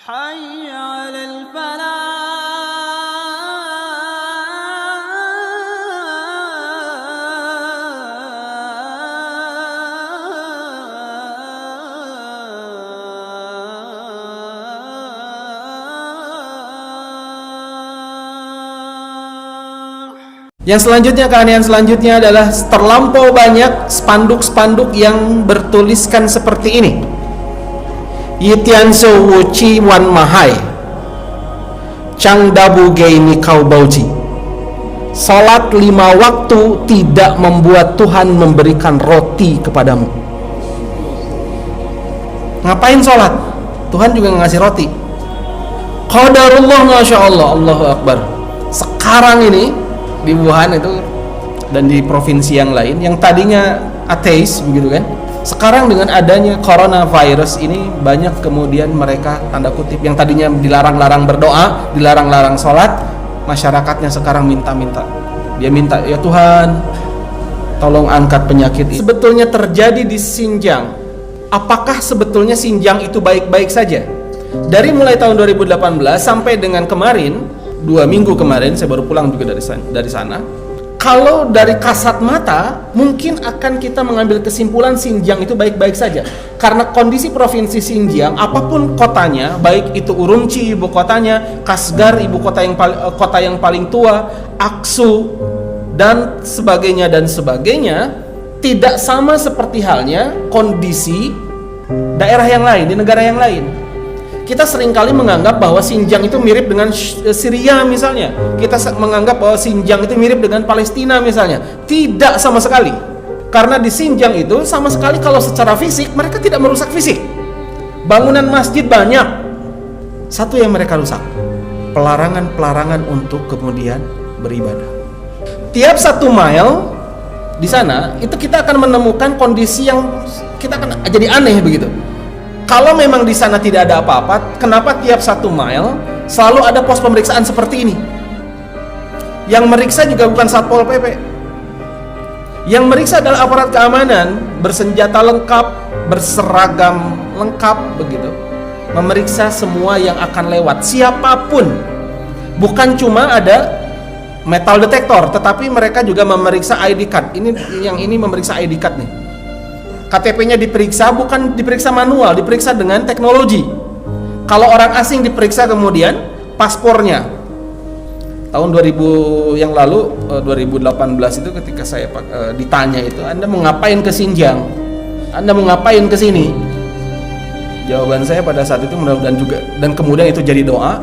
حي على الفلاح. Yang selanjutnya, keanehan selanjutnya adalah terlampau banyak spanduk-spanduk yang bertuliskan seperti ini. Yitianso wuci wan mahai Chang dabu geini kau bauci. Salat 5 waktu tidak membuat Tuhan memberikan roti kepadamu. Ngapain sholat? Tuhan juga ngasih roti. Qadarullah, Masya Allah, Allahu Akbar. Sekarang ini di Wuhan itu dan di provinsi yang lain yang tadinya ateis begitu kan, sekarang dengan adanya coronavirus ini banyak kemudian mereka tanda kutip yang tadinya dilarang-larang berdoa, dilarang-larang sholat, masyarakatnya sekarang minta-minta. Dia minta, ya Tuhan tolong angkat penyakit ini. Sebetulnya terjadi di Xinjiang. Apakah sebetulnya Xinjiang itu baik-baik saja? Dari mulai tahun 2018 sampai dengan kemarin, 2 minggu kemarin saya baru pulang juga dari sana. Kalau dari kasat mata mungkin akan kita mengambil kesimpulan Xinjiang itu baik-baik saja, karena kondisi provinsi Xinjiang apapun kotanya, baik itu Urumqi ibu kotanya, Kashgar ibu kota yang paling tua, Aksu dan sebagainya tidak sama seperti halnya kondisi daerah yang lain di negara yang lain. Kita seringkali menganggap bahwa Xinjiang itu mirip dengan Syria misalnya. Kita menganggap bahwa Xinjiang itu mirip dengan Palestina misalnya. Tidak sama sekali. Karena di Xinjiang itu sama sekali kalau secara fisik mereka tidak merusak fisik. Bangunan masjid banyak. Satu yang mereka rusak, pelarangan-pelarangan untuk kemudian beribadah. Tiap 1 mile di sana itu kita akan menemukan kondisi yang kita akan jadi aneh begitu. Kalau memang di sana tidak ada apa-apa, kenapa tiap 1 mile selalu ada pos pemeriksaan seperti ini? Yang meriksa juga bukan Satpol PP. Yang meriksa adalah aparat keamanan, bersenjata lengkap, berseragam lengkap begitu. Memeriksa semua yang akan lewat, siapapun. Bukan cuma ada metal detektor, tetapi mereka juga memeriksa ID card. Ini memeriksa ID card nih. KTP-nya diperiksa, bukan diperiksa manual, diperiksa dengan teknologi. Kalau orang asing diperiksa kemudian paspornya. Tahun 2000 yang lalu, 2018 itu ketika saya ditanya itu, Anda mau ngapain ke Xinjiang? Anda mau ngapain ke sini? Jawaban saya pada saat itu mudah-mudahan juga, dan kemudian itu jadi doa.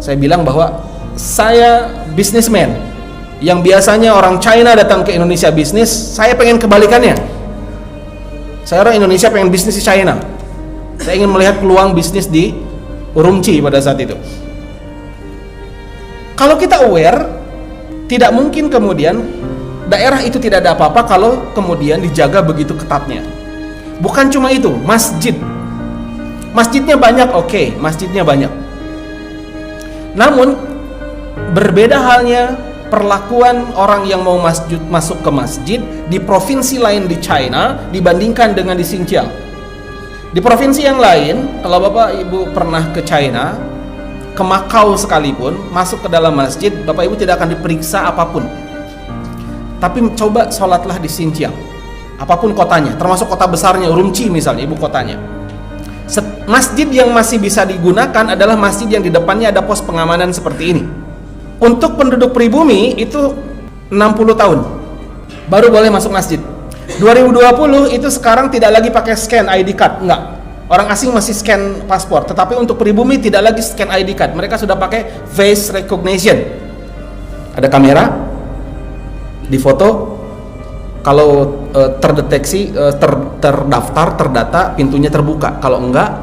Saya bilang bahwa saya businessman yang biasanya orang China datang ke Indonesia bisnis, saya pengen kebalikannya. Saya orang Indonesia pengen bisnis di China. Saya ingin melihat peluang bisnis di Urumqi pada saat itu. Kalau kita aware, tidak mungkin kemudian daerah itu tidak ada apa-apa kalau kemudian dijaga begitu ketatnya. Bukan cuma itu, masjid. Masjidnya banyak, oke, masjidnya banyak. Namun berbeda halnya perlakuan orang yang mau masuk ke masjid di provinsi lain di China dibandingkan dengan di Xinjiang. Di provinsi yang lain, kalau Bapak Ibu pernah ke China, ke Macau sekalipun, masuk ke dalam masjid, Bapak Ibu tidak akan diperiksa apapun. Tapi coba sholatlah di Xinjiang, apapun kotanya, termasuk kota besarnya Urumqi misalnya, ibu kotanya. Masjid yang masih bisa digunakan adalah masjid yang di depannya ada pos pengamanan seperti ini. Untuk penduduk pribumi itu 60 tahun baru boleh masuk masjid. 2020 itu sekarang tidak lagi pakai scan ID card, enggak. Orang asing masih scan paspor, tetapi untuk pribumi tidak lagi scan ID card. Mereka sudah pakai face recognition. Ada kamera, difoto, kalau terdeteksi, terdaftar, terdata, pintunya terbuka. Kalau enggak,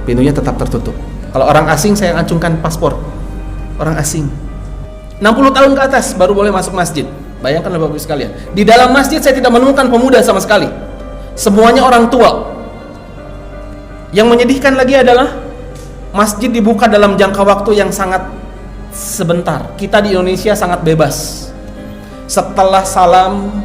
pintunya tetap tertutup. Kalau orang asing saya acungkan paspor. Orang asing 60 tahun ke atas baru boleh masuk masjid. Bayangkan Bapak Ibu sekalian, di dalam masjid saya tidak menemukan pemuda sama sekali. Semuanya orang tua. Yang menyedihkan lagi adalah masjid dibuka dalam jangka waktu yang sangat sebentar. Kita di Indonesia sangat bebas. Setelah salam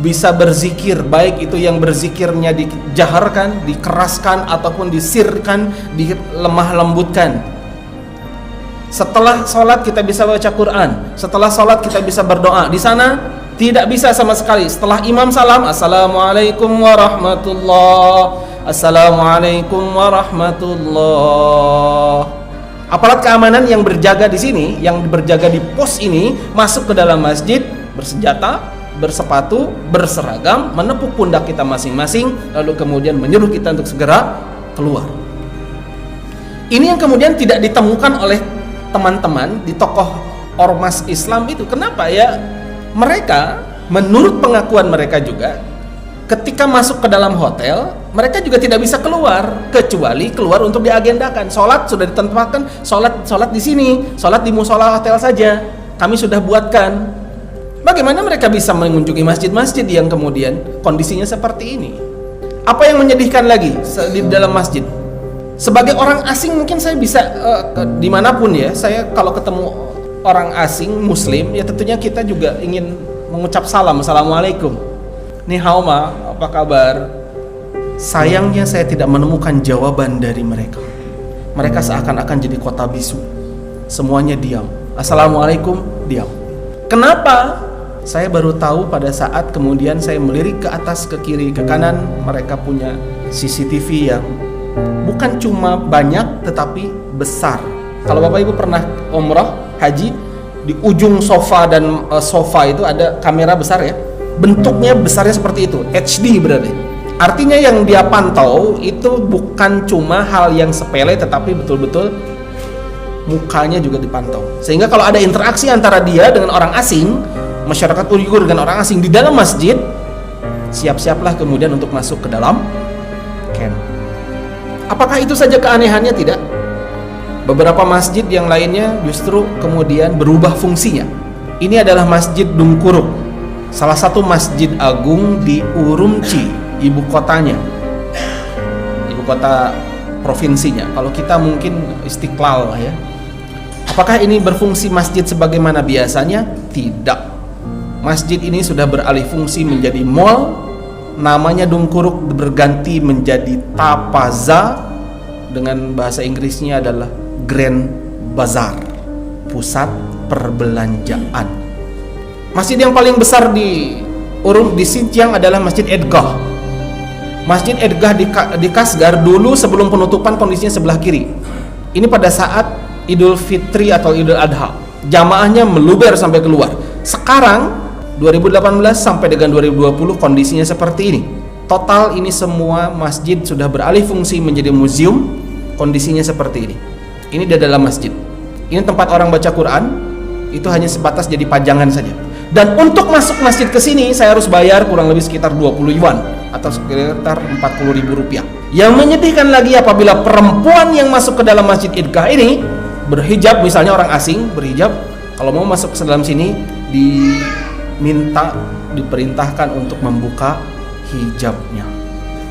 bisa berzikir, baik itu yang berzikirnya dijaharkan, dikeraskan ataupun disirkan, dilemah lembutkan. Setelah sholat kita bisa baca Quran, setelah sholat kita bisa berdoa. Di sana tidak bisa sama sekali. Setelah imam salam, assalamualaikum warahmatullah, assalamualaikum warahmatullah. Aparat keamanan yang berjaga di sini, yang berjaga di pos ini, masuk ke dalam masjid bersenjata, bersepatu, berseragam, menepuk pundak kita masing-masing, lalu kemudian menyuruh kita untuk segera keluar. Ini yang kemudian tidak ditemukan oleh teman-teman di tokoh ormas Islam itu. Kenapa ya? Mereka, menurut pengakuan mereka juga, ketika masuk ke dalam hotel, mereka juga tidak bisa keluar kecuali keluar untuk diagendakan. Sholat sudah ditempatkan, sholat di sini, sholat di musola hotel saja. Kami sudah buatkan. Bagaimana mereka bisa mengunjungi masjid-masjid yang kemudian kondisinya seperti ini? Apa yang menyedihkan lagi di dalam masjid? Sebagai orang asing mungkin saya bisa dimanapun ya, saya kalau ketemu orang asing Muslim ya tentunya kita juga ingin mengucap salam, assalamualaikum, ni hao ma, apa kabar? Sayangnya saya tidak menemukan jawaban dari mereka. Mereka seakan-akan jadi kota bisu, semuanya diam, assalamualaikum, diam. Kenapa? Saya baru tahu pada saat kemudian saya melirik ke atas, ke kiri, ke kanan. Mereka punya CCTV yang bukan cuma banyak tetapi besar. Kalau Bapak Ibu pernah umrah, haji, di ujung sofa dan sofa itu ada kamera besar ya. Bentuknya besarnya seperti itu, HD berarti. Artinya yang dia pantau itu bukan cuma hal yang sepele tetapi betul-betul mukanya juga dipantau. Sehingga kalau ada interaksi antara dia dengan orang asing, masyarakat Uighur dengan orang asing di dalam masjid, siap-siaplah kemudian untuk masuk ke dalam camp. Apakah itu saja keanehannya? Tidak. Beberapa masjid yang lainnya justru kemudian berubah fungsinya. Ini adalah Masjid Dungkuruk, salah satu masjid agung di Urumqi, ibu kotanya, ibu kota provinsinya. Kalau kita mungkin Istiqlal ya. Apakah ini berfungsi masjid sebagaimana biasanya? Tidak. Masjid ini sudah beralih fungsi menjadi mall. Namanya Dungkuruk berganti menjadi Tapaza, dengan bahasa Inggrisnya adalah Grand Bazaar, pusat perbelanjaan. Masjid yang paling besar di Xinjiang adalah Masjid Edgah. Masjid Edgah di Kashgar dulu sebelum penutupan kondisinya sebelah kiri. Ini pada saat Idul Fitri atau Idul Adha, jamaahnya meluber sampai keluar. Sekarang 2018 sampai dengan 2020 kondisinya seperti ini. Total ini semua masjid sudah beralih fungsi menjadi museum. Kondisinya seperti ini. Ini di dalam masjid. Ini tempat orang baca Quran. Itu hanya sebatas jadi pajangan saja. Dan untuk masuk masjid ke sini saya harus bayar kurang lebih sekitar 20 yuan atau sekitar 40.000 rupiah. Yang menyedihkan lagi apabila perempuan yang masuk ke dalam Masjid Edgah ini berhijab, misalnya orang asing berhijab, kalau mau masuk ke dalam sini diperintahkan untuk membuka hijabnya.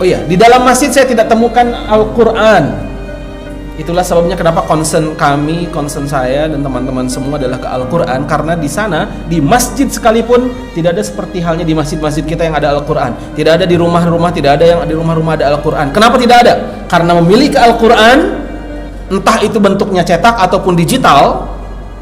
Oh iya, di dalam masjid saya tidak temukan Al-Quran. Itulah sebabnya kenapa concern saya dan teman-teman semua adalah ke Al-Quran. Karena di sana, di masjid sekalipun tidak ada seperti halnya di masjid-masjid kita yang ada Al-Quran. Tidak ada di rumah-rumah, tidak ada yang di rumah-rumah ada Al-Quran. Kenapa tidak ada? Karena memiliki Al-Quran, entah itu bentuknya cetak ataupun digital,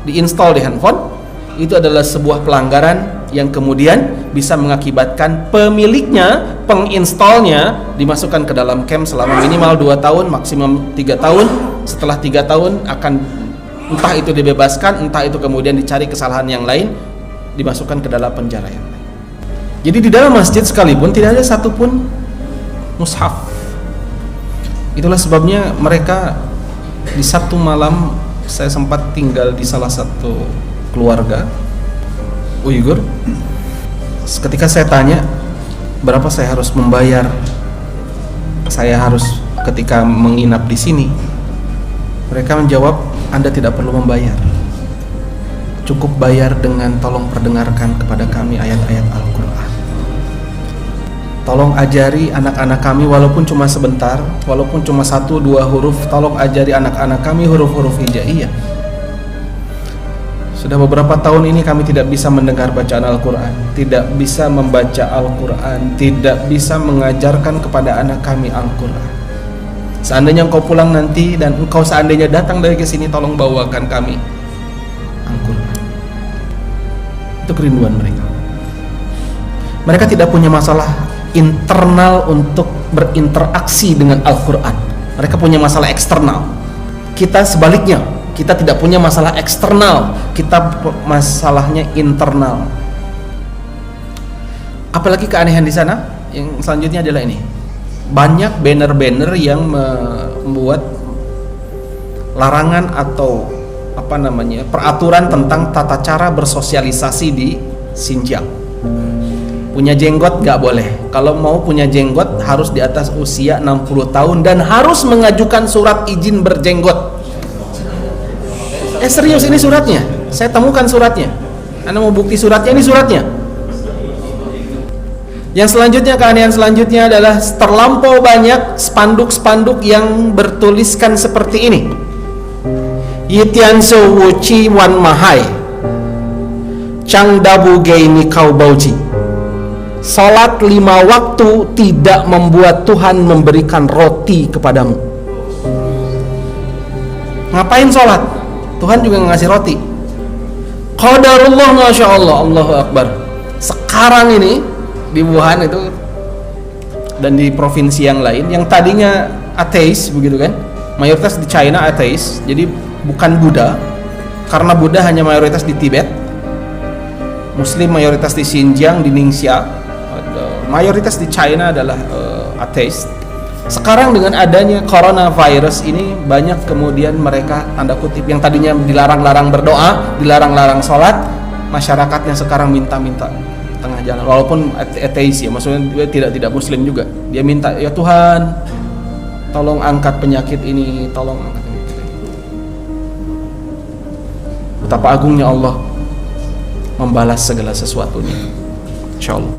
diinstal di handphone, itu adalah sebuah pelanggaran yang kemudian bisa mengakibatkan pemiliknya, penginstalnya dimasukkan ke dalam camp selama minimal 2 tahun, maksimum 3 tahun. Setelah 3 tahun akan entah itu dibebaskan, entah itu kemudian dicari kesalahan yang lain, dimasukkan ke dalam penjara yang lain. Jadi di dalam masjid sekalipun tidak ada satupun mushaf. Itulah sebabnya mereka di satu malam saya sempat tinggal di salah satu keluarga Uighur. Ketika saya tanya berapa saya harus membayar, saya harus ketika menginap di sini, mereka menjawab, Anda tidak perlu membayar, cukup bayar dengan tolong perdengarkan kepada kami ayat-ayat Al-Quran. Tolong ajari anak-anak kami walaupun cuma sebentar, walaupun cuma 1-2 huruf, tolong ajari anak-anak kami huruf-huruf hijaiyah. Sudah beberapa tahun ini kami tidak bisa mendengar bacaan Al-Quran, tidak bisa membaca Al-Quran, tidak bisa mengajarkan kepada anak kami Al-Quran. Seandainya engkau pulang nanti dan engkau seandainya datang dari ke sini, tolong bawakan kami Al-Quran. Itu kerinduan mereka. Mereka tidak punya masalah internal untuk berinteraksi dengan Al-Quran. Mereka punya masalah eksternal. Kita sebaliknya, kita tidak punya masalah eksternal, kita masalahnya internal. Apalagi keanehan di sana, yang selanjutnya adalah ini. Banyak banner-banner yang membuat larangan atau peraturan tentang tata cara bersosialisasi di Xinjiang. Punya jenggot gak boleh. Kalau mau punya jenggot harus di atas usia 60 tahun dan harus mengajukan surat izin berjenggot. Serius, ini suratnya. Saya temukan suratnya. Anda mau bukti suratnya, ini suratnya. Yang selanjutnya, keanehan selanjutnya adalah terlampau banyak spanduk-spanduk yang bertuliskan seperti ini. Yitiansu wuci wan mahai Chang dabu geini kau bauji. Salat 5 waktu tidak membuat Tuhan memberikan roti kepadamu. Ngapain sholat? Tuhan juga ngasih roti. Qadarullah, Masya Allah, Allahu Akbar. Sekarang ini di Wuhan itu dan di provinsi yang lain yang tadinya ateis, begitu kan, mayoritas di China ateis, jadi bukan Buddha, karena Buddha hanya mayoritas di Tibet, Muslim mayoritas di Xinjiang, di Ningxia, mayoritas di China adalah ateis. Sekarang dengan adanya coronavirus ini, banyak kemudian mereka tanda kutip yang tadinya dilarang-larang berdoa, dilarang-larang sholat, masyarakatnya sekarang minta-minta tengah jalan, walaupun ateis ya, maksudnya dia tidak muslim juga, dia minta, ya Tuhan tolong angkat penyakit ini, tolong angkat penyakit ini. Betapa agungnya Allah membalas segala sesuatunya, insyaallah.